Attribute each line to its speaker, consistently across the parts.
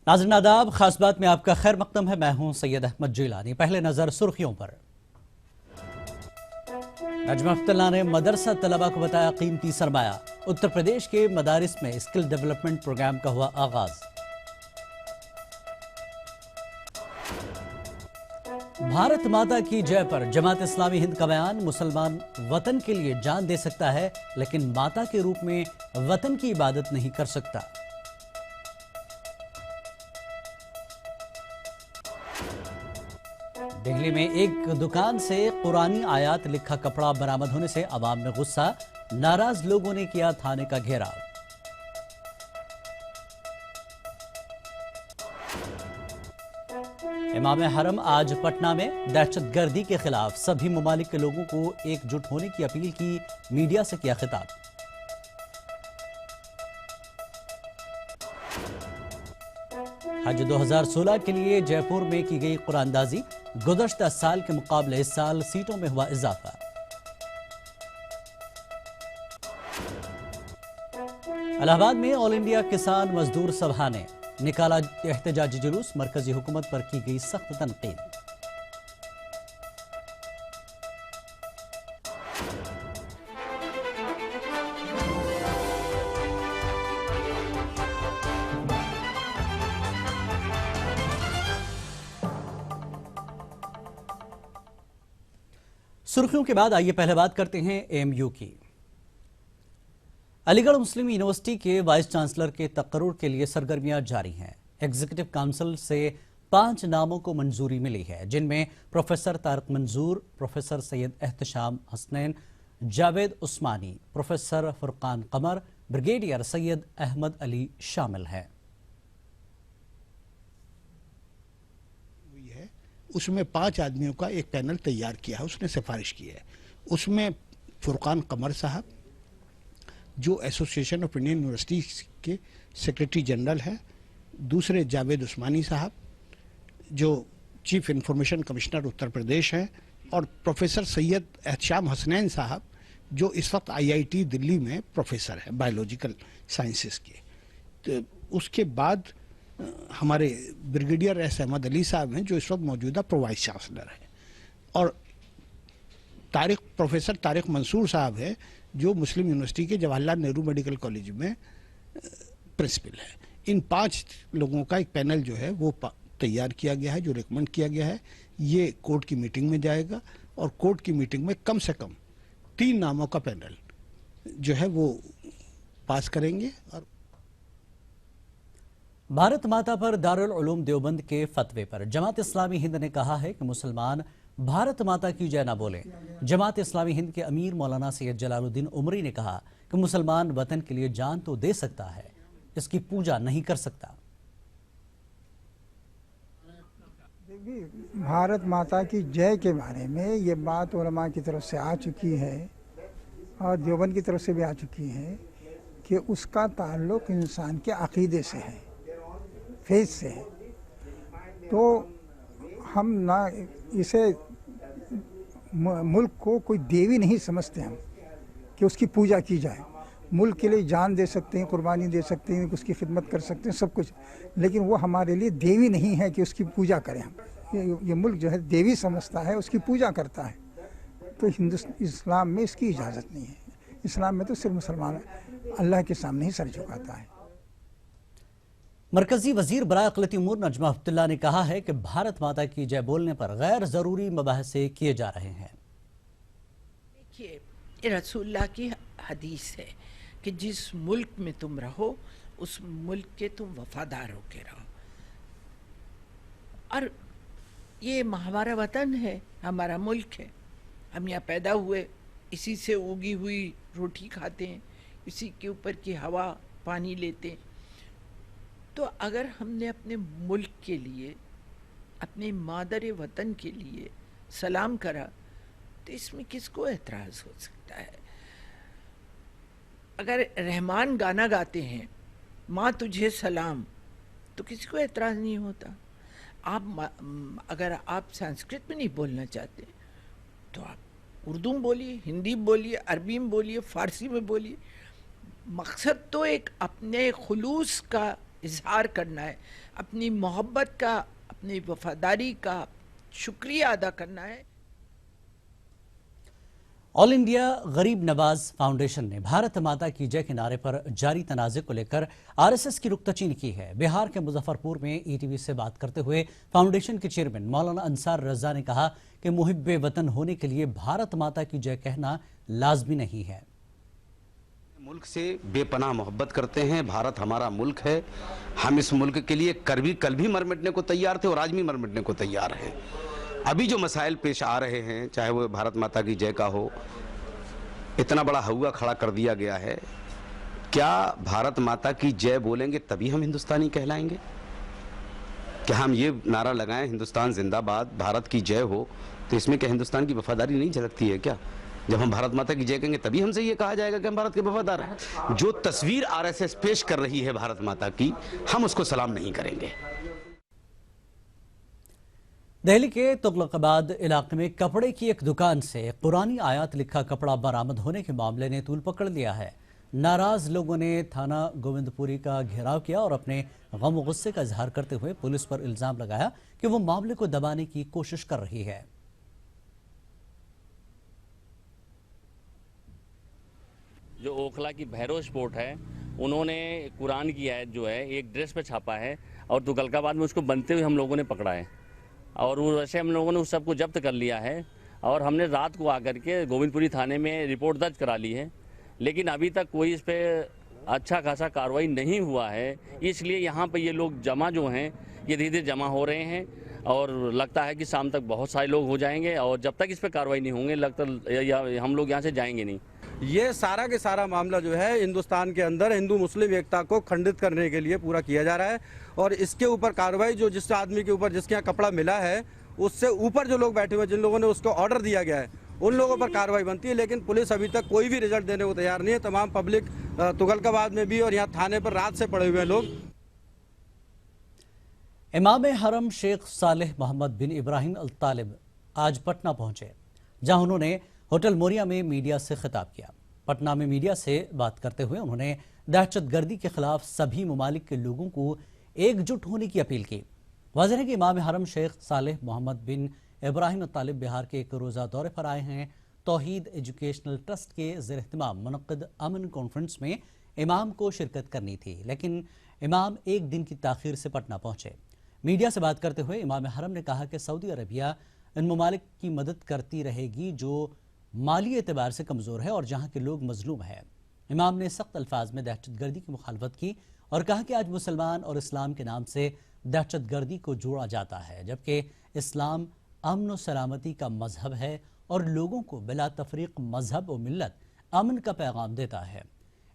Speaker 1: नाज़रीन आदाब, खास बात में आपका खैर मकदम है। मैं हूं सैयद अहमद जिलानी। पहले नजर सुर्खियों पर। नजमा अख्तरल्लाह ने मदरसा तलबा को बताया कीमती सरमाया। उत्तर प्रदेश के मदारिस में स्किल डेवलपमेंट प्रोग्राम का हुआ आगाज। भारत माता की जय पर जमात इस्लामी हिंद का बयान। मुसलमान वतन के लिए जान दे सकता है, लेकिन माता के रूप में वतन की इबादत नहीं कर सकता। दिल्ली में एक दुकान से कुरानी आयात लिखा कपड़ा बरामद होने से अवाम में गुस्सा। नाराज लोगों ने किया थाने का घेराव। इमाम हरम आज पटना में दहशतगर्दी के खिलाफ सभी ममालिक के लोगों को एकजुट होने की अपील की। मीडिया से किया खिताब। हज 2016 के लिए जयपुर में की गई कुरानदाजी। गुज़श्ता साल के मुकाबले इस साल सीटों में हुआ इजाफा। इलाहाबाद में ऑल इंडिया किसान मजदूर सभा ने निकाला एहतजाजी जुलूस। मरकजी हुकूमत पर की गई सख्त तनकीद। सुर्खियों के बाद आइए पहले बात करते हैं एएमयू की। अलीगढ़ मुस्लिम यूनिवर्सिटी के वाइस चांसलर के तकर्रुर के लिए सरगर्मियां जारी हैं। एग्जीक्यूटिव काउंसिल से 5 नामों को मंजूरी मिली है, जिनमें प्रोफेसर तारिक मंजूर, प्रोफेसर सैयद एहतशाम हसनैन, जावेद उस्मानी, प्रोफेसर फुरकान कमर, ब्रिगेडियर सैयद अहमद अली शामिल हैं।
Speaker 2: उसमें 5 आदमियों का एक पैनल तैयार किया है, उसने सिफारिश की है। उसमें फुरकान कमर साहब, जो एसोसिएशन ऑफ इंडियन यूनिवर्सिटीज के सेक्रेटरी जनरल हैं। दूसरे जावेद उस्मानी साहब, जो chief information commissioner Uttar Pradesh हैं। और प्रोफेसर सैयद एहतशाम हसनैन साहब, जो इस वक्त आईआईटी दिल्ली में प्रोफेसर हैं बायोलॉजिकल साइंसेस के। तो उसके बाद हमारे ब्रिगेडियर एस अहमद अली साहब हैं, जो इस वक्त मौजूदा प्रो वाइस चांसलर हैं। और प्रोफेसर तारिक मंसूर साहब हैं, जो मुस्लिम यूनिवर्सिटी के जवाहरलाल नेहरू मेडिकल कॉलेज में प्रिंसिपल है। इन 5 लोगों का एक पैनल जो है वो तैयार किया गया है, जो रिकमेंड किया गया है। ये कोर्ट की मीटिंग में जाएगा और कोर्ट की मीटिंग में कम से कम 3 नामों का पैनल जो है वो पास करेंगे। और
Speaker 1: भारत माता पर दारुल उलूम देवबंद के फतवे पर जमात इस्लामी हिंद ने कहा है कि मुसलमान भारत माता की जय ना बोले। जमात इस्लामी हिंद के अमीर मौलाना सैयद जलालुद्दीन उमरी ने कहा कि मुसलमान वतन के लिए जान तो दे सकता है, इसकी पूजा नहीं कर सकता।
Speaker 3: भारत माता की जय के बारे में ये बात उलमा की तरफ से आ चुकी है और देवबंद की तरफ से भी आ चुकी है कि उसका ताल्लुक इंसान के अकीदे से है, फेज से है। तो हम ना इसे मुल्क को कोई देवी नहीं समझते हम कि उसकी पूजा की जाए। मुल्क के लिए जान दे सकते हैं, कुर्बानी दे सकते हैं, उसकी खिदमत कर सकते हैं, सब कुछ, लेकिन वो हमारे लिए देवी नहीं है कि उसकी पूजा करें हम। ये मुल्क जो है देवी समझता है, उसकी पूजा करता है। तो इस्लाम में इसकी इजाज़त नहीं है। इस्लाम में तो सिर्फ मुसलमान अल्लाह के सामने ही सर झुकाता है।
Speaker 1: मरकजी वजीर बराए अक़लियती उमूर नजमा अब्दुल्ला ने कहा है कि भारत माता की जय बोलने पर गैर जरूरी मुबाहसे किए जा रहे हैं।
Speaker 4: देखिए, रसूलुल्लाह की हदीस है कि जिस मुल्क में तुम रहो उस मुल्क के तुम वफादार होके रहो। और ये हमारा वतन है, हमारा मुल्क है। हम यहाँ पैदा हुए, इसी से उगी हुई रोटी खाते हैं, इसी के ऊपर की हवा पानी लेते हैं। तो अगर हमने अपने मुल्क के लिए, अपने मादर वतन के लिए सलाम करा, तो इसमें किसको एतराज़ हो सकता है? अगर रहमान गाना गाते हैं, माँ तुझे सलाम, तो किसी को एतराज़ नहीं होता। अगर आप संस्कृत में नहीं बोलना चाहते तो आप उर्दू में बोलिए, हिंदी में बोलिए, अरबी में बोलिए, फ़ारसी में बोलिए। मकसद तो एक अपने खुलूस का इजहार करना है, अपनी मोहब्बत का, अपनी वफादारी का शुक्रिया अदा करना है।
Speaker 1: ऑल इंडिया गरीब नवाज फाउंडेशन ने भारत माता की जय के नारे पर जारी तनाज़े को लेकर आरएसएस की रुख्ताचीनी की है। बिहार के मुजफ्फरपुर में ईटीवी से बात करते हुए फाउंडेशन के चेयरमैन मौलाना अंसार रजा ने कहा कि मुहिब्बे वतन होने के लिए भारत माता की जय कहना लाजमी नहीं है।
Speaker 5: मुल्क से बेपनाह मोहब्बत करते हैं। भारत हमारा मुल्क है। हम इस मुल्क के लिए कल भी मर मिटने को तैयार थे और आज भी मर मिटने को तैयार हैं। अभी जो मसाइल पेश आ रहे हैं, चाहे वो भारत माता की जय का हो, इतना बड़ा हौवा खड़ा कर दिया गया है। क्या भारत माता की जय बोलेंगे तभी हम हिंदुस्तानी कहलाएंगे? क्या हम ये नारा लगाएं हिंदुस्तान जिंदाबाद, भारत की जय हो, तो इसमें क्या हिंदुस्तान की वफादारी नहीं झलकती है क्या? जब हम भारत माता की जय कहेंगे तभी हमसे ये कहा जाएगा कि हम भारत के वफादार हैं। जो तस्वीर आरएसएस पेश कर रही है भारत माता की, हम उसको सलाम नहीं करेंगे।
Speaker 1: दिल्ली के तुगलकाबाद इलाके में कपड़े की एक दुकान से कुरानी आयत लिखा कपड़ा बरामद होने के मामले ने तूल पकड़ लिया है। नाराज लोगों ने थाना गोविंदपुरी का घेराव किया और अपने गम और गुस्से का इजहार करते हुए पुलिस पर इल्जाम लगाया कि वो मामले को दबाने की कोशिश कर रही है।
Speaker 6: जो ओखला की भैरव स्पोर्ट है, उन्होंने कुरान की आयत जो है एक ड्रेस पे छापा है और तुगलकाबाद में उसको बनते हुए हम लोगों ने पकड़ा है और वैसे हम लोगों ने उस सबको जब्त कर लिया है और हमने रात को आकर के गोविंदपुरी थाने में रिपोर्ट दर्ज करा ली है, लेकिन अभी तक कोई इस पर अच्छा खासा कार्रवाई नहीं हुआ है। इसलिए यहाँ पर ये लोग जमा जो हैं ये धीरे धीरे जमा हो रहे हैं और लगता है कि शाम तक बहुत सारे लोग हो जाएंगे और जब तक इस पर कार्रवाई नहीं होंगे लगता हम लोग यहाँ से जाएंगे नहीं।
Speaker 7: ये सारा के सारा मामला जो है हिंदुस्तान के अंदर हिंदू मुस्लिम एकता को खंडित करने के लिए पूरा किया जा रहा है और इसके ऊपर कार्रवाई जो जिस आदमी के ऊपर जिसके यहाँ कपड़ा मिला है उससे ऊपर जो लोग बैठे हुए जिन लोगों ने उसको ऑर्डर दिया गया है उन लोगों पर कार्रवाई बनती है। लेकिन पुलिस अभी तक कोई भी रिजल्ट देने को तैयार नहीं है। तमाम पब्लिक तुगलकाबाद में भी और यहाँ थाने पर रात से पड़े हुए हैं लोग।
Speaker 1: इमाम हरम शेख सालेह मोहम्मद बिन इब्राहिम अल तालिब आज पटना पहुंचे, जहां उन्होंने होटल मोरिया में मीडिया से खिताब किया। पटना में मीडिया से बात करते हुए उन्होंने दहशतगर्दी के खिलाफ सभी ममालिक के लोगों को एकजुट होने की अपील की। वाज़ेह है कि इमाम हरम शेख सालेह मोहम्मद बिन इब्राहिम अल तालिब बिहार के एक रोज़ा दौरे पर आए हैं। तौहीद एजुकेशनल ट्रस्ट के ज़ेर-ए-इत्तिमाम मुनक़्क़िद अमन कॉन्फ्रेंस में इमाम को शिरकत करनी थी, लेकिन इमाम एक दिन की ताख़ीर से पटना पहुंचे। मीडिया से बात करते हुए इमाम हरम ने कहा कि सऊदी अरबिया इन ममालिक की मदद करती रहेगी जो माली एतबार से कमज़ोर है और जहाँ के लोग मजलूम है। इमाम ने सख्त अल्फाज में दहशतगर्दी की मुखालफत की और कहा कि आज मुसलमान और इस्लाम के नाम से दहशतगर्दी को जोड़ा जाता है, जबकि इस्लाम अमन और सलामती का मजहब है और लोगों को बिला तफरीक मजहब और मिल्लत अमन का पैगाम देता है।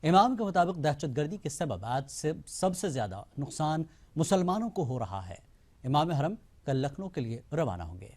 Speaker 1: इमाम के मुताबिक दहशतगर्दी के सबब आज से सबसे ज़्यादा नुकसान मुसलमानों को हो रहा है। इमाम हरम कल लखनऊ के लिए रवाना होंगे।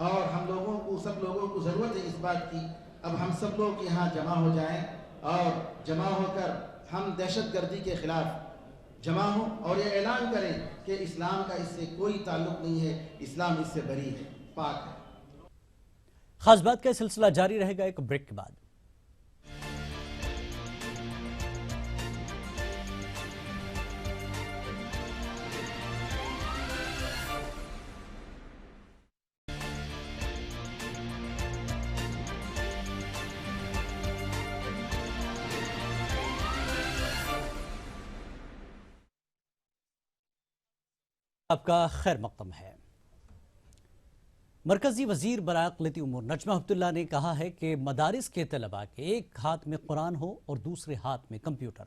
Speaker 8: और हम लोगों को सब लोगों को ज़रूरत है इस बात की, अब हम सब लोग यहाँ जमा हो जाएं और जमा होकर हम दहशतगर्दी के खिलाफ जमा हों और ये ऐलान करें कि इस्लाम का इससे कोई ताल्लुक नहीं है, इस्लाम इससे बरी है, पाक है।
Speaker 1: खास बात का सिलसिला जारी रहेगा एक ब्रेक के बाद। आपका खैर मक़दम है। मरकजी वजीर बराए अक़लियती उमूर नजमा अब्दुल्ला ने कहा है कि मदारिस के तलबा के एक हाथ में कुरान हो और दूसरे हाथ में कंप्यूटर।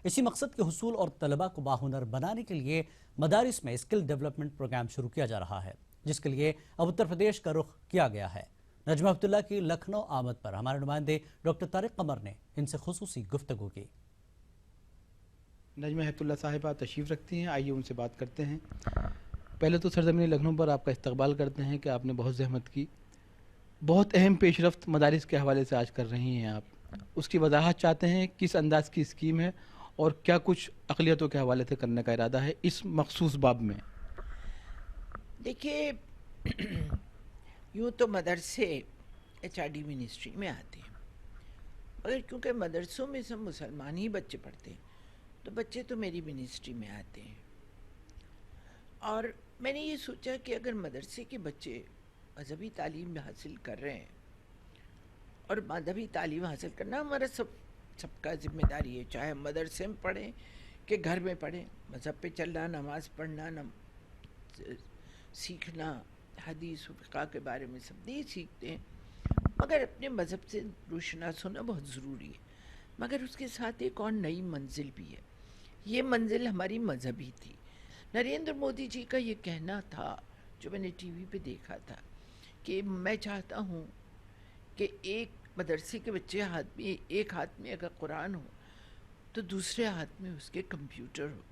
Speaker 1: इसी मकसद के हुसूल और तलबा को बाहुनर बनाने के लिए मदारिस में स्किल डेवलपमेंट प्रोग्राम शुरू किया जा रहा है, जिसके लिए अब उत्तर प्रदेश का रुख किया गया है। नजमा अब्दुल्ला की लखनऊ आमद पर हमारे नुमाइंदे डॉक्टर तारिक कमर ने इनसे खुसूसी गुफ्तगू की।
Speaker 9: नजमा अब्दुल्ला साहिबा तशरीफ़ रखती हैं, आइए उनसे बात करते हैं। पहले तो सरज़मीन लखनऊ पर आपका इस्तकबाल करते हैं कि आपने बहुत ज़हमत की, बहुत अहम पेशरफ्त मदारिस के हवाले से आज कर रही हैं आप, उसकी वजाहत चाहते हैं किस अंदाज़ की स्कीम है और क्या कुछ अक़लियतों के हवाले से करने का इरादा है इस मखसूस बाब में?
Speaker 4: देखिए, यूँ तो मदरसे HRD मिनिस्ट्री में आते हैं, मगर क्योंकि मदरसों में सब मुसलमान ही बच्चे पढ़ते हैं तो बच्चे तो मेरी मिनिस्ट्री में आते हैं। और मैंने ये सोचा कि अगर मदरसे के बच्चे मजहबी तालीम हासिल कर रहे हैं, और मजहबी तालीम हासिल करना हमारा सबका जिम्मेदारी है, चाहे हम मदरसे में पढ़ें कि घर में पढ़ें। मज़हब पे चलना, नमाज़ पढ़ना, सीखना, हदीस फ़िक़्ह के बारे में सब नहीं सीखते हैं, मगर अपने मज़हब से रोशनास होना बहुत ज़रूरी है। मगर उसके साथ एक और नई मंजिल भी है। ये मंजिल हमारी मजहबी थी। नरेंद्र मोदी जी का ये कहना था, जो मैंने टीवी पे देखा था, कि मैं चाहता हूँ कि एक मदरसे के बच्चे हाथ में, एक हाथ में अगर कुरान हो तो दूसरे हाथ में उसके कंप्यूटर हो।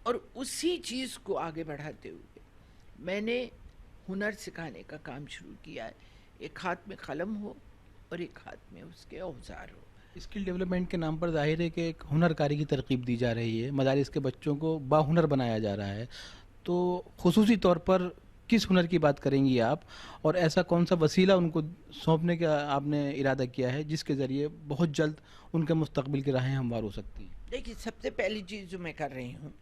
Speaker 4: और उसी चीज़ को आगे बढ़ाते हुए मैंने हुनर सिखाने का काम शुरू किया है। एक हाथ में कलम हो और एक हाथ में उसके औजार हो।
Speaker 9: स्किल डेवलपमेंट के नाम पर जाहिर है कि एक हुनरकारी की तरकीब दी जा रही है, मदारिस के बच्चों को बाहुनर बनाया जा रहा है। तो खुसूसी तौर पर किस हुनर की बात करेंगी आप, और ऐसा कौन सा वसीला उनको सौंपने का आपने इरादा किया है जिसके ज़रिए बहुत जल्द उनके मुस्तकबिल की राहें हमवार हो सकती हैं?
Speaker 4: देखिए, सबसे पहली चीज़ जो मैं कर रही हूँ,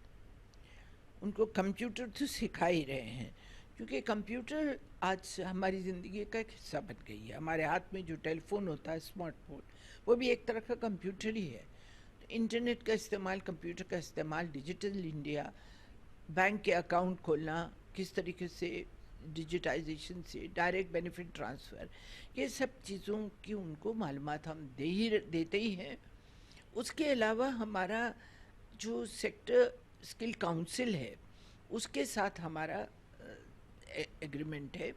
Speaker 4: उनको कंप्यूटर तो सिखा ही रहे हैं, क्योंकि कंप्यूटर आज हमारी ज़िंदगी का एक हिस्सा बन गई है। हमारे हाथ में जो टेलीफोन होता है, स्मार्टफोन, वो भी एक तरह का कंप्यूटर ही है। तो इंटरनेट का इस्तेमाल, कंप्यूटर का इस्तेमाल, डिजिटल इंडिया, बैंक के अकाउंट खोलना, किस तरीके से डिजिटाइजेशन से डायरेक्ट बेनिफिट ट्रांसफ़र, ये सब चीज़ों की उनको मालूमात हम देते ही हैं। उसके अलावा हमारा जो सेक्टर स्किल काउंसिल है, उसके साथ हमारा एग्रीमेंट है,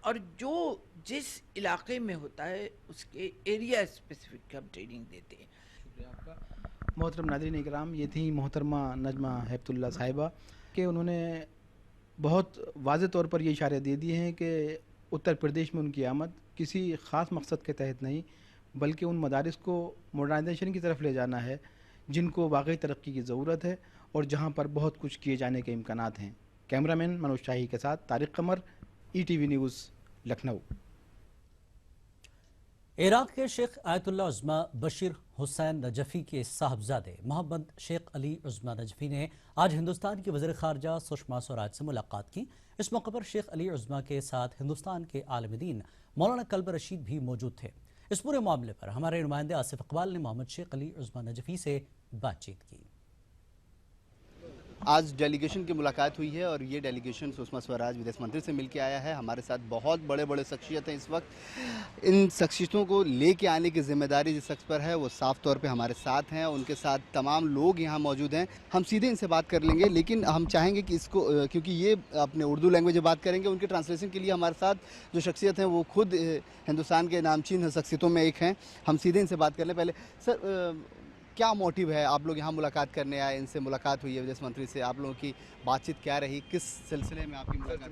Speaker 4: और जो जिस इलाके में होता है उसके एरिया स्पेसिफिक हम ट्रेनिंग देते हैं।
Speaker 9: शुक्रिया आपका। मोहतरम नाज़रीन इकराम, ये थी मोहतरमा नजमा हैबतुल्ला साहिबा कि उन्होंने बहुत वाज़े तौर पर ये इशारे दे दिए हैं कि उत्तर प्रदेश में उनकी आमद किसी ख़ास मकसद के तहत नहीं, बल्कि उन मदारिस को मॉडर्नाइजेशन की तरफ ले जाना है जिनको वाकई तरक्की की ज़रूरत है और जहाँ पर बहुत कुछ किए जाने के इम्कानात हैं। कैमरामैन मनोज शाही के साथ तारिक कमर, ETV न्यूज़, लखनऊ।
Speaker 1: इराक़ के शेख आयतुल्लाह उज़्मा बशीर हुसैन नजफ़ी के साहबजादे मोहम्मद शेख अली उज़्मा नजफ़ी ने आज हिंदुस्तान की वज़ीर ख़ारजा सुषमा स्वराज से मुलाकात की। इस मौके पर शेख अली उज़्मा के साथ हिंदुस्तान के आलिम दीन मौलाना कल्ब रशीद भी मौजूद थे। इस पूरे मामले पर हमारे नुमाइंदे आसिफ इकबाल ने मोहम्मद शेख अली उज़्मा नजफ़ी से बातचीत की।
Speaker 10: आज डेलीगेशन की मुलाकात हुई है और ये डेलीगेशन सुषमा स्वराज विदेश मंत्री से मिलकर आया है। हमारे साथ बहुत बड़े बड़े शख्सियत हैं इस वक्त। इन शख्सियतों को लेके आने की जिम्मेदारी जिस शख्स पर है वो साफ तौर पे हमारे साथ हैं। उनके साथ तमाम लोग यहाँ मौजूद हैं। हम सीधे इनसे बात कर लेंगे, लेकिन हम चाहेंगे कि इसको, क्योंकि ये अपने उर्दू लैंग्वेज में बात करेंगे, उनके ट्रांसलेशन के लिए हमारे साथ जो शख्सियत हैं वो खुद हिंदुस्तान के नामचीन शख्सियतों में एक हैं। हम सीधे इनसे बात कर लें। पहले सर, क्या मोटिव है, आप लोग यहाँ मुलाकात करने आए, इनसे मुलाकात हुई है विदेश मंत्री से, आप लोगों की बातचीत क्या रही, किस सिलसिले में आपकी मुलाकात?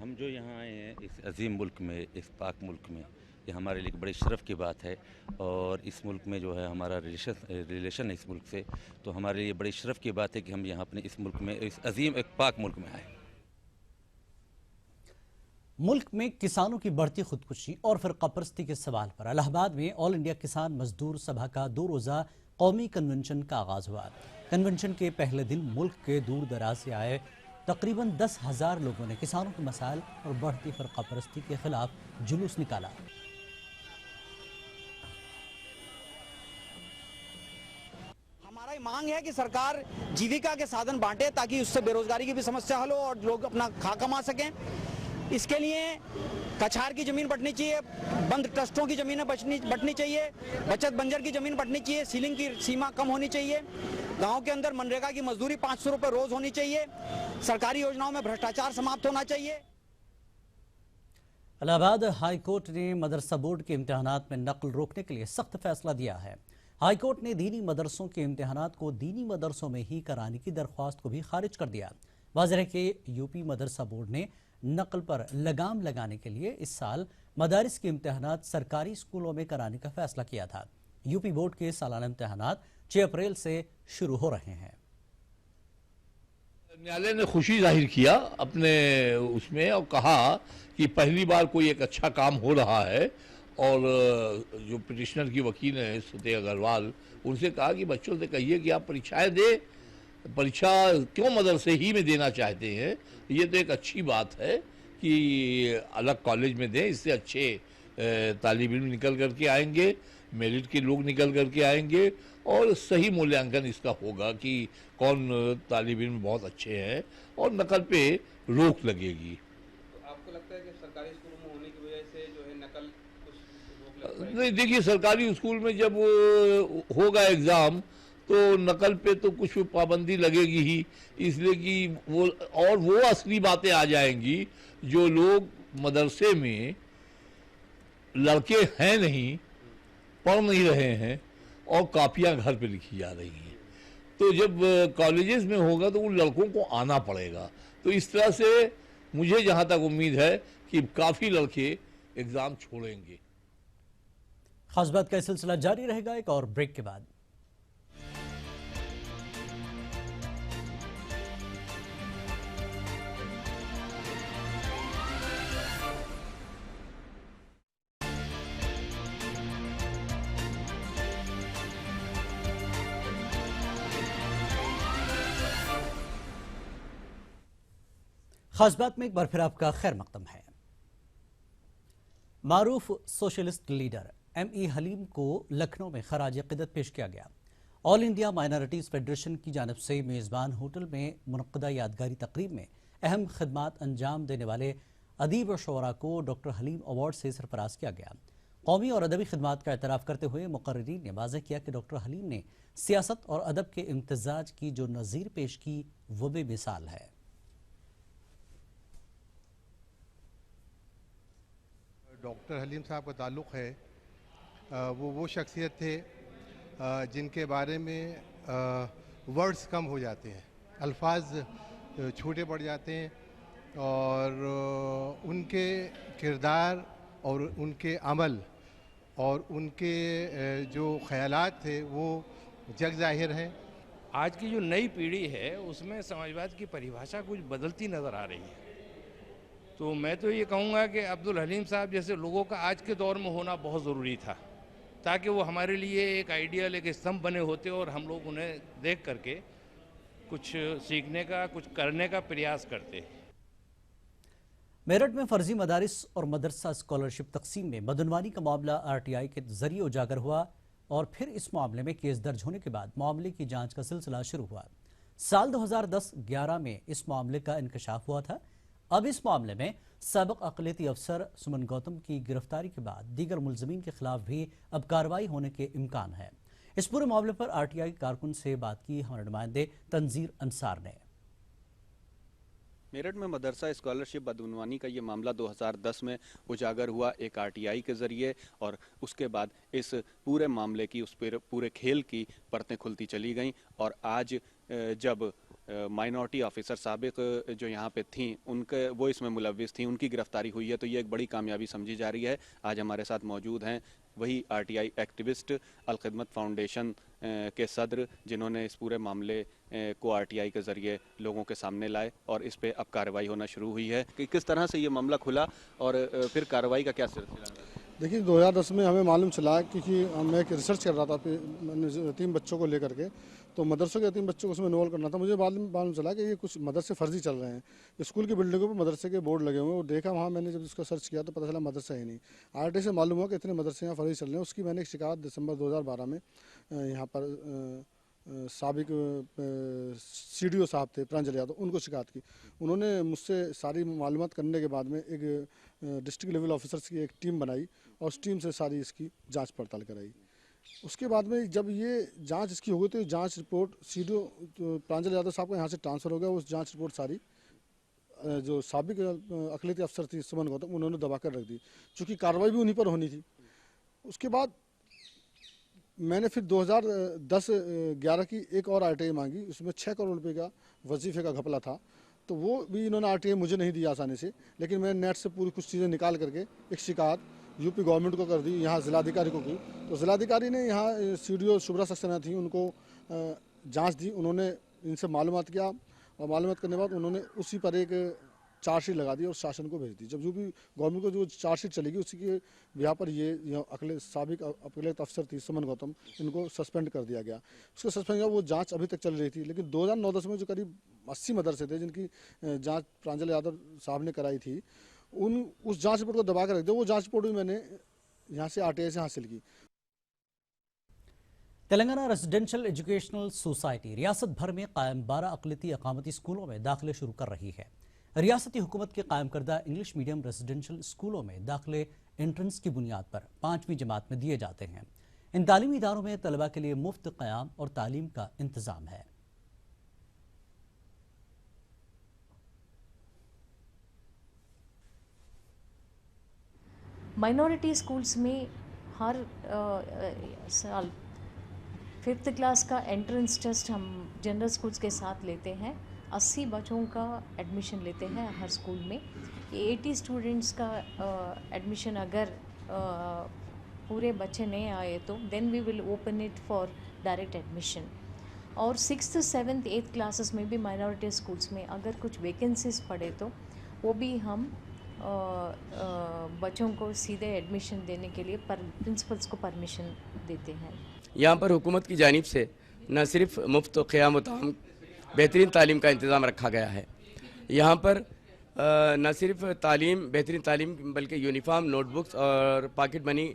Speaker 11: हम जो यहाँ आए हैं इस अजीम मुल्क में, इस पाक मुल्क में, ये हमारे लिए बड़े शर्फ़ की बात है। और इस मुल्क में जो है हमारा रिलेशन है इस मुल्क से, तो हमारे लिए बड़ी शर्फ़ की बात है कि हम यहाँ अपने इस मुल्क में, इस अजीम एक पाक मुल्क में आए।
Speaker 1: मुल्क में किसानों की बढ़ती खुदकुशी और फ़िरक़ा परस्ती के सवाल पर इलाहाबाद में ऑल इंडिया किसान मजदूर सभा का 2 रोज़ा कौमी कन्वेंशन का आगाज़ हुआ। कन्वेंशन के पहले दिन मुल्क के दूर दराज से आए तकरीबन 10,000 लोगों ने किसानों के मसाइल और बढ़ती फ़िरक़ा परस्ती के खिलाफ जुलूस निकाला।
Speaker 12: हमारा मांग है कि सरकार जीविका के साधन बांटे ताकि उससे बेरोजगारी की भी समस्या हल हो और लोग अपना खा कमा सकें। इसके लिए कछार की ज़मीन बंटनी चाहिए, बंद ट्रस्टों की ज़मीनें बंटनी चाहिए, बचत बंजर की ज़मीन बंटनी चाहिए, सीलिंग की सीमा कम होनी चाहिए, गांव के अंदर मनरेगा की मजदूरी 500 रुपये रोज़ होनी चाहिए, सरकारी योजनाओं में भ्रष्टाचार समाप्त होना चाहिए।
Speaker 1: इलाहाबाद हाई कोर्ट ने मदरसा बोर्ड के इम्तिहानात में नकल रोकने के लिए सख्त फैसला दिया है। हाई कोर्ट ने दीनी मदरसों के इम्तिहानात को दीनी मदरसों में ही कराने की दरख्वास्त को भी खारिज कर दिया। वाज़ेह है कि यूपी मदरसा बोर्ड ने नकल पर लगाम लगाने के लिए इस साल मदारिस के इम्तिहानात सरकारी स्कूलों में कराने का फैसला किया था। यूपी बोर्ड के सालाना इम्तिहानात 6 अप्रैल से शुरू हो रहे हैं।
Speaker 13: न्यायालय ने खुशी जाहिर किया अपने उसमें और कहा कि पहली बार कोई एक अच्छा काम हो रहा है, और जो पिटिशनर की वकील हैं सत्य अग्रवाल, उनसे कहा कि बच्चों से कहिए कि आप परीक्षाएं दे, परीक्षा क्यों मदरसे ही में देना चाहते हैं। ये तो एक अच्छी बात है कि अलग कॉलेज में दें, इससे अच्छे तालिब इल्म निकल करके आएंगे, मेरिट के लोग निकल करके आएंगे और सही मूल्यांकन इसका होगा कि कौन तालिब इल्म बहुत अच्छे हैं और नकल पे रोक लगेगी।
Speaker 7: तो आपको लगता है कि सरकारी स्कूलों में होने की वजह से जो है नकल कुछ रोक लग
Speaker 13: नहीं, देखिए सरकारी स्कूल में जब होगा एग्ज़ाम तो नकल पे तो कुछ पाबंदी लगेगी ही, इसलिए कि वो असली बातें आ जाएंगी। जो लोग मदरसे में लड़के हैं नहीं, पढ़ नहीं रहे हैं और कापियां घर पे लिखी जा रही हैं, तो जब कॉलेजेस में होगा तो उन लड़कों को आना पड़ेगा। तो इस तरह से मुझे जहां तक उम्मीद है कि काफ़ी लड़के एग्ज़ाम छोड़ेंगे।
Speaker 1: खास बात का सिलसिला जारी रहेगा एक और ब्रेक के बाद। खास बात में एक बार फिर आपका खैर मकदम है। मारूफ सोशलिस्ट लीडर M.E. हलीम को लखनऊ में खराज क़िदत पेश किया गया। ऑल इंडिया माइनॉरिटीज़ फेडरेशन की जानिब से मेज़बान होटल में मुनक़्क़दा यादगारी तकरीब में अहम खदमात अंजाम देने वाले अदीब और शुअरा को डॉक्टर हलीम अवार्ड से सरफराज किया गया। कौमी और अदबी खदमात का एतराफ़ करते हुए मुक़र्रिरीन ने वाज़ेह किया कि डॉक्टर हलीम ने सियासत और अदब के इम्तिजाज की जो नज़ीर पेश की वो बेमिसाल है।
Speaker 14: डॉक्टर हलीम साहब का ताल्लुक़ है, वो शख्सियत थे जिनके बारे में वर्ड्स कम हो जाते हैं, अल्फाज छोटे पड़ जाते हैं, और उनके किरदार और उनके अमल और उनके जो ख़यालात थे वो जग ज़ाहिर हैं।
Speaker 15: आज की जो नई पीढ़ी है उसमें समाजवाद की परिभाषा कुछ बदलती नज़र आ रही है। तो मैं तो ये कहूँगा कि अब्दुल हलीम साहब जैसे लोगों का आज के दौर में होना बहुत ज़रूरी था, ताकि वो हमारे लिए एक आइडियल, एक स्तंभ बने होते और हम लोग उन्हें देख करके कुछ सीखने का, कुछ करने का प्रयास करते।
Speaker 1: मेरठ में फर्जी मदारिस और मदरसा स्कॉलरशिप तकसीम में बदनवानी का मामला RTI के जरिए उजागर हुआ और फिर इस मामले में केस दर्ज होने के बाद मामले की जांच का सिलसिला शुरू हुआ। साल 2010-11 में इस मामले का इंकशाफ हुआ था। अब इस मामले में साबिक अक़लियती अफसर सुमन गौतम की गिरफ्तारी के बाद दीगर मुलज़मीन के खिलाफ भी अब कार्रवाई होने के इम्कान है। इस पूरे मामले पर RTI कारकुन से बात की हमारे नुमाइंदे तंजीर अंसार ने।
Speaker 16: मेरठ में मदरसा स्कॉलरशिप बदनवानी का ये मामला 2010 में उजागर हुआ एक RTI के ज़रिए, और उसके बाद इस पूरे मामले की, उस पूरे खेल की परतें खुलती चली गईं। और आज जब माइनॉरिटी ऑफिसर साबिक जो यहाँ पे थी, उनके वो इसमें मुलव्विस थी, उनकी गिरफ्तारी हुई है, तो ये एक बड़ी कामयाबी समझी जा रही है। आज हमारे साथ मौजूद हैं वही RTI एक्टिविस्ट, अल खिदमत फाउंडेशन के सदर, जिन्होंने इस पूरे मामले को RTI के ज़रिए लोगों के सामने लाए और इस पर अब कार्रवाई होना शुरू हुई है कि किस तरह से ये मामला खुला और फिर कार्रवाई का क्या सिलसिला है।
Speaker 17: देखिए 2010 में हमें मालूम चला, क्योंकि मैं एक रिसर्च कर रहा था यतीम बच्चों को लेकर के, तो मदरसों के यतीम बच्चों को उसमें इन्वॉल्व करना था। मुझे मालूम चला कि ये कुछ मदरसे फर्जी चल रहे हैं, स्कूल की बिल्डिंगों पर मदरसे के बोर्ड लगे हुए हैं। वो देखा वहाँ, मैंने जब इसको सर्च किया तो पता चला मदरसा ही नहीं। RTI से मालूम हुआ कि इतने मदरसे यहाँ फर्जी चल रहे हैं। उसकी मैंने एक शिकायत दिसंबर 2012 में यहाँ पर साबिक CDO साहब थे प्रांजल यादव, उनको शिकायत की। उन्होंने मुझसे सारी मालूमात करने के बाद में एक डिस्ट्रिक्ट लेवल ऑफिसर्स की एक टीम बनाई और उस टीम से सारी इसकी जांच पड़ताल कराई। उसके बाद में जब ये जांच इसकी हो गई तो जांच रिपोर्ट CDO प्रांजल यादव साहब को यहाँ से ट्रांसफ़र हो गया। उस जांच रिपोर्ट सारी जो साबिक अक़लियती अफसर थी सुमन गौतम, उन्होंने दबा कर रख दी, चूँकि कार्रवाई भी उन्हीं पर होनी थी। उसके बाद मैंने फिर 2010-11 की एक और RTI मांगी, उसमें 6 करोड़ रुपए का वजीफे का घपला था, तो वो भी इन्होंने RTI मुझे नहीं दी आसानी से, लेकिन मैंने नेट से पूरी कुछ चीज़ें निकाल करके एक शिकायत यूपी गवर्नमेंट को कर दी, यहाँ जिलाधिकारी को की। तो जिलाधिकारी ने यहाँ CDO शुभ्रा सक्सेना थी, उनको जांच दी, उन्होंने इनसे मालूमात किया और मालूमात करने के बाद उन्होंने उसी पर एक चार्जशीट लगा दी और शासन को भेज दी। जब यूपी गवर्नमेंट को जो चार्जशीट चलेगी उसी के बिहार पर ये साबिक अक़लियत अफसर थी सुमन गौतम, इनको सस्पेंड कर दिया गया। उसको सस्पेंड किया, वो जांच अभी तक चल रही थी, लेकिन 2009-10 में जो करीब 80 मदरसे थे जिनकी जांच प्रांजल यादव साहब ने कराई थी, उस जांच रिपोर्ट को दबा कर रख दिया। वो जांच रिपोर्ट भी मैंने यहाँ से RTI से हासिल की।
Speaker 1: तेलंगाना रेजिडेंशियल एजुकेशनल सोसाइटी रियासत भर में कायम 12 अक़लियती अक़ामती स्कूलों में दाखिले शुरू कर रही है। रियासती हुकूमत के कायम करदा इंग्लिश मीडियम रेजिडेंशियल स्कूलों में दाखिले एंट्रेंस की बुनियाद पर 5वीं जमात में दिए जाते हैं। इन तालीमी इदारों में तलबा के लिए मुफ्त क़याम और तालीम का इंतज़ाम है।
Speaker 18: माइनॉरिटी स्कूल्स में हर साल 5th क्लास का एंट्रेंस टेस्ट हम जनरल स्कूल्स के साथ लेते हैं। 80 बच्चों का एडमिशन लेते हैं हर स्कूल में। 80 स्टूडेंट्स का एडमिशन अगर पूरे बच्चे नहीं आए तो then we will open it for direct admission. और 6th 7th 8th क्लासेस में भी माइनॉरिटी स्कूल्स में अगर कुछ वैकेंसीज पड़े तो वो भी हम बच्चों को सीधे एडमिशन देने के लिए प्रिंसिपल्स को परमिशन देते हैं।
Speaker 19: यहाँ पर हुकूमत की जानिब से न सिर्फ मुफ्त क़याम ताम बेहतरीन तालीम का इंतज़ाम रखा गया है, यहाँ पर न सिर्फ तालीम बेहतरीन तालीम बल्कि यूनिफॉर्म, नोटबुक्स और पॉकेट मनी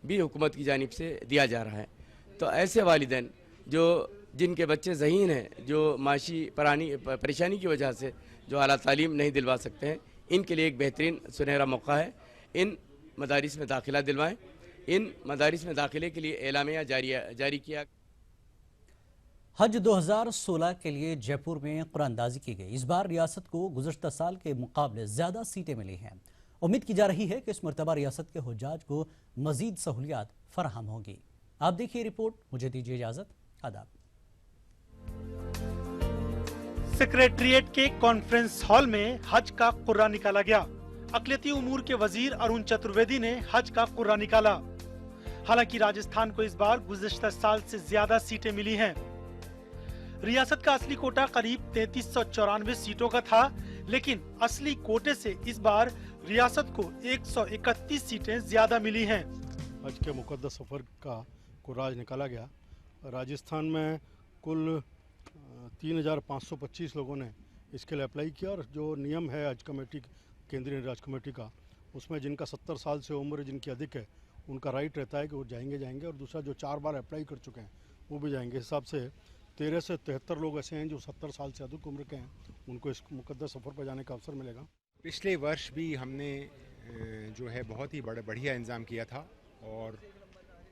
Speaker 19: भी हुकूमत की जानिब से दिया जा रहा है। तो ऐसे वालिदैन जिनके बच्चे ज़हीन हैं, जो माशी परेशानी की वजह से जो आला तालीम नहीं दिलवा सकते हैं, इनके लिए एक बेहतरीन सुनहरा मौका है। इन मदारिस में दाखिला दिलवाएं। इन मदारिस में दाखिले के लिए एलामिया जारी किया।
Speaker 1: हज 2016 के लिए जयपुर में कुरानदाजी की गई। इस बार रियासत को गुज़श्ता साल के मुकाबले ज़्यादा सीटें मिली हैं। उम्मीद की जा रही है कि इस मरतबा रियासत के हुज्जाज को मज़ीद सहूलियात फराहम होंगी। आप देखिए रिपोर्ट, मुझे दीजिए इजाज़त। आदाब।
Speaker 20: सेक्रेटरिएट के कॉन्फ्रेंस हॉल में हज का कुर्रा निकाला गया। अक़लियती उमूर के वजीर अरुण चतुर्वेदी ने हज का कुर्रा निकाला। हालांकि राजस्थान को इस बार गुज़श्ता साल से ज्यादा सीटें मिली हैं। रियासत का असली कोटा करीब 3394 सीटों का था, लेकिन असली कोटे से इस बार रियासत को 131 सीटें ज्यादा मिली हैं।
Speaker 17: हज के मुकद्दस सफर का कुर्रा निकाला गया। राजस्थान में कुल 3525 लोगों ने इसके लिए अप्लाई किया और जो नियम है हज कमेटी, केंद्रीय राज्य कमेटी का, उसमें जिनका 70 साल से उम्र जिनकी अधिक है उनका राइट रहता है कि वो जाएंगे और दूसरा जो 4 बार अप्लाई कर चुके हैं वो भी जाएंगे। हिसाब से 13 से 73 लोग ऐसे हैं जो 70 साल से अधिक उम्र के हैं, उनको इस मुकद्दस सफ़र पर जाने का अवसर मिलेगा।
Speaker 21: पिछले वर्ष भी हमने जो है बहुत ही बढ़िया इंतज़ाम किया था और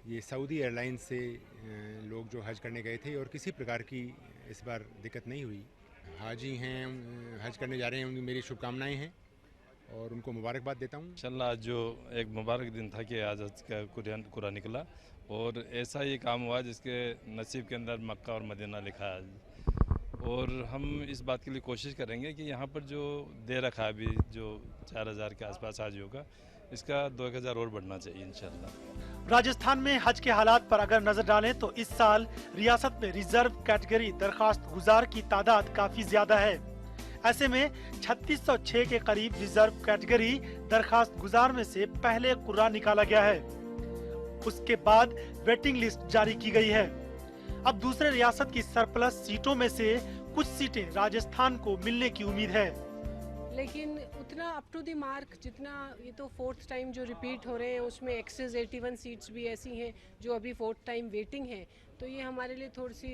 Speaker 21: ये सऊदी एयरलाइंस से लोग जो हज करने गए थे और किसी प्रकार की इस बार दिक्कत नहीं हुई। हाजी हैं, हज करने जा रहे हैं, उनकी मेरी शुभकामनाएं हैं और उनको मुबारकबाद देता हूँ।
Speaker 22: इंशाल्लाह जो एक मुबारक दिन था कि आज हज का कुर्रा निकला और ऐसा ये काम हुआ जिसके नसीब के अंदर मक्का और मदीना लिखा है। और हम इस बात के लिए कोशिश करेंगे कि यहाँ पर जो दे रखा है अभी जो 4000 के आसपास हाजियों का, इसका 2000 और बढ़ना चाहिए इंशाल्लाह।
Speaker 20: राजस्थान में हज के हालात पर अगर नजर डालें तो इस साल रियासत में रिजर्व कैटेगरी दरखास्त गुजार की तादाद काफी ज्यादा है। ऐसे में 3606 के करीब रिजर्व कैटेगरी दरखास्त गुजार में से पहले कुर्रा निकाला गया है। उसके बाद वेटिंग लिस्ट जारी की गई है। अब दूसरे रियासत की सरप्लस सीटों में से कुछ सीटें राजस्थान को मिलने की उम्मीद है,
Speaker 23: लेकिन उतना अप टू द मार्क जितना ये तो 4th टाइम जो रिपीट हो रहे हैं उसमें एक्सेस 81 सीट्स भी ऐसी हैं जो अभी 4th टाइम वेटिंग है। तो ये हमारे लिए थोड़ी सी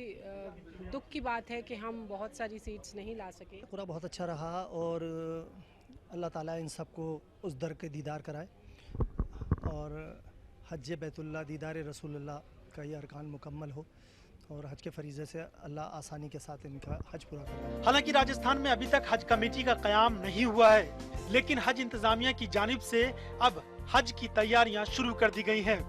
Speaker 23: दुख की बात है कि हम बहुत सारी सीट्स नहीं ला सके।
Speaker 24: पूरा बहुत अच्छा रहा और अल्लाह ताला इन सबको उस दर के दीदार कराए और हज बैतुल्लाह दीदार रसूलुल्लाह का ये अरकान मुकम्मल हो, और हज के फरीज़े से अल्लाह आसानी के साथ इनका हज पूरा कर रहा है।
Speaker 20: हालांकि राजस्थान में अभी तक हज कमेटी का क़याम नहीं हुआ है, लेकिन हज इंतजामिया की जानिब से अब हज की तैयारियां शुरू कर दी गई हैं।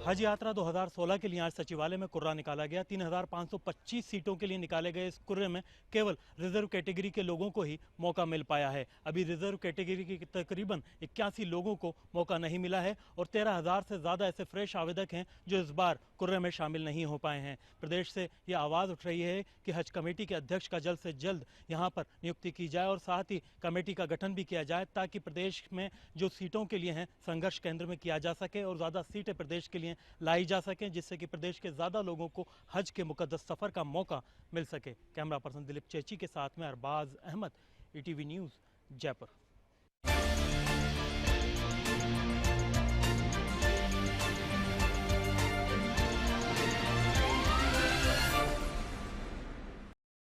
Speaker 20: हज यात्रा 2016 के लिए आज सचिवालय में कुर्रा निकाला गया। 3525 सीटों के लिए निकाले गए इस कुर्रे में केवल रिजर्व कैटेगरी के लोगों को ही मौका मिल पाया है। अभी रिजर्व कैटेगरी के तकरीबन 81 लोगों को मौका नहीं मिला है और 13,000 से ज़्यादा ऐसे फ्रेश आवेदक हैं जो इस बार कुर्रे में शामिल नहीं हो पाए हैं। प्रदेश से ये आवाज़ उठ रही है कि हज कमेटी के अध्यक्ष का जल्द से जल्द यहाँ पर नियुक्ति की जाए और साथ ही कमेटी का गठन भी किया जाए ताकि प्रदेश में जो सीटों के लिए हैं संघर्ष केंद्र में किया जा सके और ज़्यादा सीटें प्रदेश के लिए लाई जा सकें, जिससे कि प्रदेश के ज़्यादा लोगों को हज के मुकद्दस सफ़र का मौका मिल सके। कैमरा पर्सन दिलीप चेची के साथ में अरबाज अहमद, ETV न्यूज़, जयपुर।